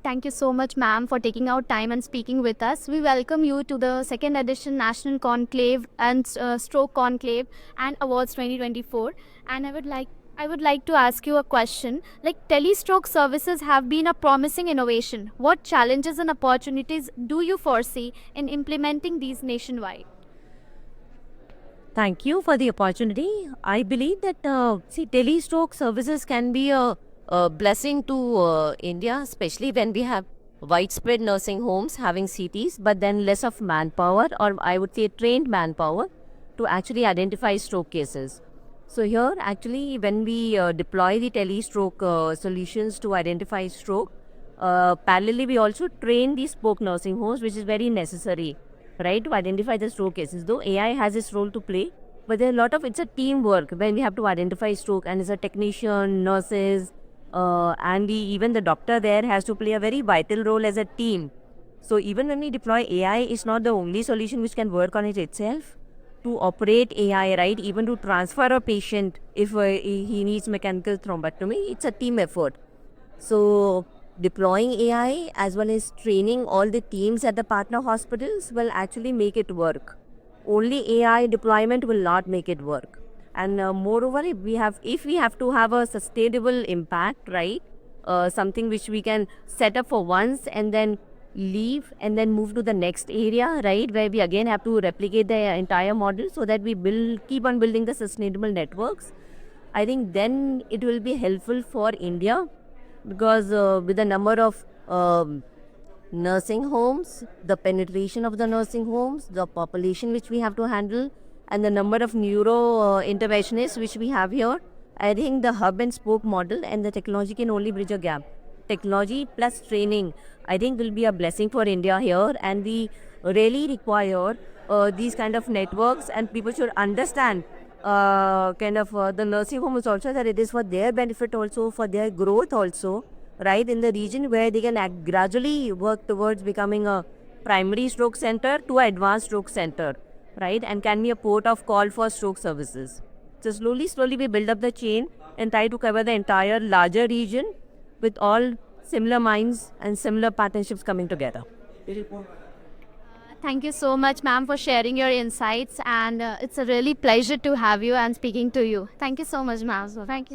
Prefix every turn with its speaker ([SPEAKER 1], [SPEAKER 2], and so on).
[SPEAKER 1] Thank you so much, ma'am, for taking out time and speaking with us. We welcome you to the second edition National Conclave and Stroke Conclave and Awards 2024. And I would like to ask you a question. Like, telestroke services have been a promising innovation. What challenges and opportunities do you foresee in implementing these nationwide?
[SPEAKER 2] Thank you for the opportunity. I believe that telestroke services can be a blessing to India, especially when we have widespread nursing homes having CTs, but then less of manpower, or I would say trained manpower, to actually identify stroke cases. So here, actually, when we deploy the telestroke solutions to identify stroke, parallelly we also train the spoke nursing homes, which is very necessary, right, to identify the stroke cases. Though AI has its role to play, but there are a lot of it's a teamwork when we have to identify stroke, and as a technician, nurses, and even the doctor there has to play a very vital role as a team. So even when we deploy AI, it's not the only solution which can work on it itself. To operate AI, right, even to transfer a patient if he needs mechanical thrombectomy, it's a team effort. So deploying AI as well as training all the teams at the partner hospitals will actually make it work. Only AI deployment will not make it work. And moreover, if we have to have a sustainable impact, right, something which we can set up for once and then leave and then move to the next area, right, where we again have to replicate the entire model so that we keep on building the sustainable networks. I think then it will be helpful for India, because with the number of nursing homes, the penetration of the nursing homes, the population which we have to handle, and the number of neuro interventionists which we have here, I think the hub and spoke model and the technology can only bridge a gap. Technology plus training, I think, will be a blessing for India here, and we really require these kind of networks, and people should understand the nursing homes also, that it is for their benefit also, for their growth also, right, in the region where they can gradually work towards becoming a primary stroke center to advanced stroke center, right, and can be a port of call for stroke services. So slowly we build up the chain and try to cover the entire larger region with all similar minds and similar partnerships coming together.
[SPEAKER 1] Thank you so much, ma'am, for sharing your insights. And it's a really pleasure to have you and speaking to you. Thank you so much, ma'am. So thank you.